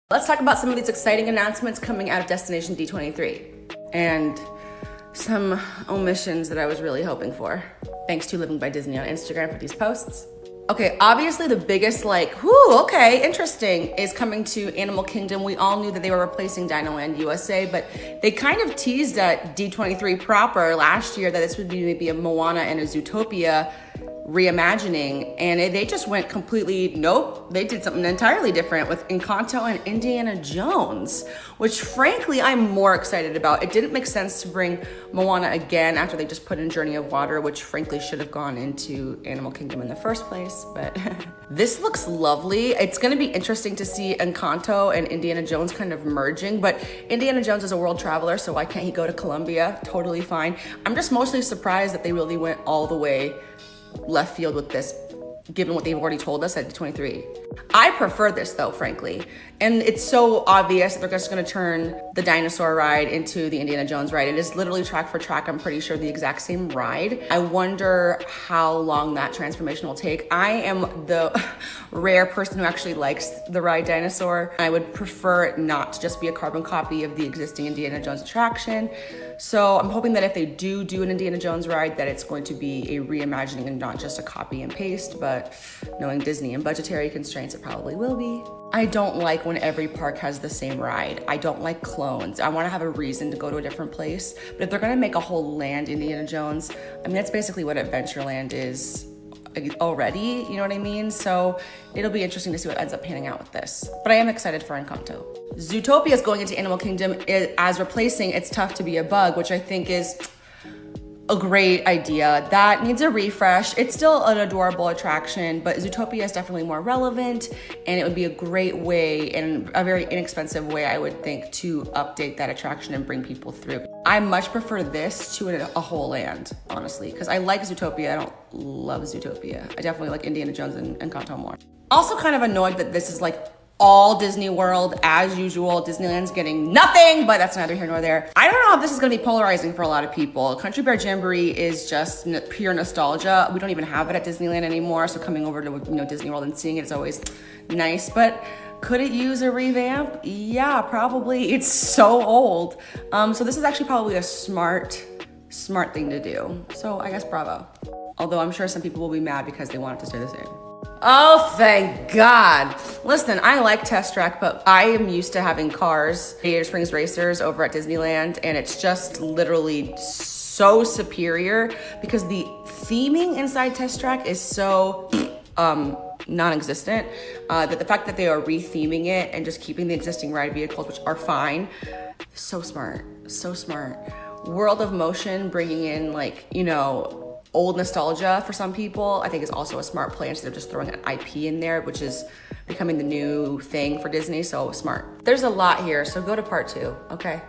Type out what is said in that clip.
Let's talk about some of these exciting announcements coming out of Destination D23 and some omissions that I was really hoping for. Thanks to Living by Disney on Instagram for these posts. Okay, obviously the biggest okay, interesting, is coming to Animal Kingdom. We all knew that they were replacing Dinoland USA, but they kind of teased at D23 proper last year that this would be maybe a Moana and a Zootopia reimagining, and they just went completely, nope, they did something entirely different with Encanto and Indiana Jones, which frankly I'm more excited about. It didn't make sense to bring Moana again after they just put in Journey of Water, which frankly should have gone into Animal Kingdom in the first place, but this looks lovely. It's gonna be interesting to see Encanto and Indiana Jones kind of merging, but Indiana Jones is a world traveler, so why can't he go to Colombia? Totally fine. I'm just mostly surprised that they really went all the way left field with this, given what they've already told us at D23. I prefer this though, frankly. And it's so obvious that they're just gonna turn the dinosaur ride into the Indiana Jones ride. It is literally track for track, I'm pretty sure, the exact same ride. I wonder how long that transformation will take. I am the rare person who actually likes the ride dinosaur. I would prefer it not to just be a carbon copy of the existing Indiana Jones attraction. So I'm hoping that if they do an Indiana Jones ride, that it's going to be a reimagining and not just a copy and paste, but knowing Disney and budgetary constraints, it probably will be. I don't like when every park has the same ride. I don't like clones. I wanna have a reason to go to a different place. But if they're gonna make a whole land Indiana Jones, I mean, that's basically what Adventureland is already, you know what I mean? So it'll be interesting to see what ends up panning out with this. But I am excited for Encanto. Zootopia is going into Animal Kingdom as replacing It's Tough to Be a Bug, which I think is a great idea. That needs a refresh. It's still an adorable attraction, but Zootopia is definitely more relevant, and it would be a great way and a very inexpensive way, I would think, to update that attraction and bring people through. I much prefer this to a whole land, honestly, because I like Zootopia. I don't love Zootopia. I definitely like Indiana Jones and Encanto more. Also kind of annoyed that this is like all Disney World as usual. Disneyland's getting nothing, but that's neither here nor there. I don't know if this is gonna be polarizing for a lot of people. Country Bear Jamboree is just pure nostalgia. We don't even have it at Disneyland anymore, so coming over to Disney World and seeing it is always nice, but could it use a revamp? Yeah, probably. It's so old. So this is actually probably a smart thing to do. So I guess bravo. Although I'm sure some people will be mad because they want it to stay the same. Oh, thank God. Listen, I like Test Track, but I am used to having cars, Radiator Springs Racers over at Disneyland, and it's just literally so superior because the theming inside Test Track is so non-existent, that the fact that they are re-theming it and just keeping the existing ride vehicles, which are fine, so smart, so smart. World of Motion bringing in old nostalgia for some people, I think is also a smart play instead of just throwing an IP in there, which is becoming the new thing for Disney, so smart. There's a lot here, so go to part 2, okay?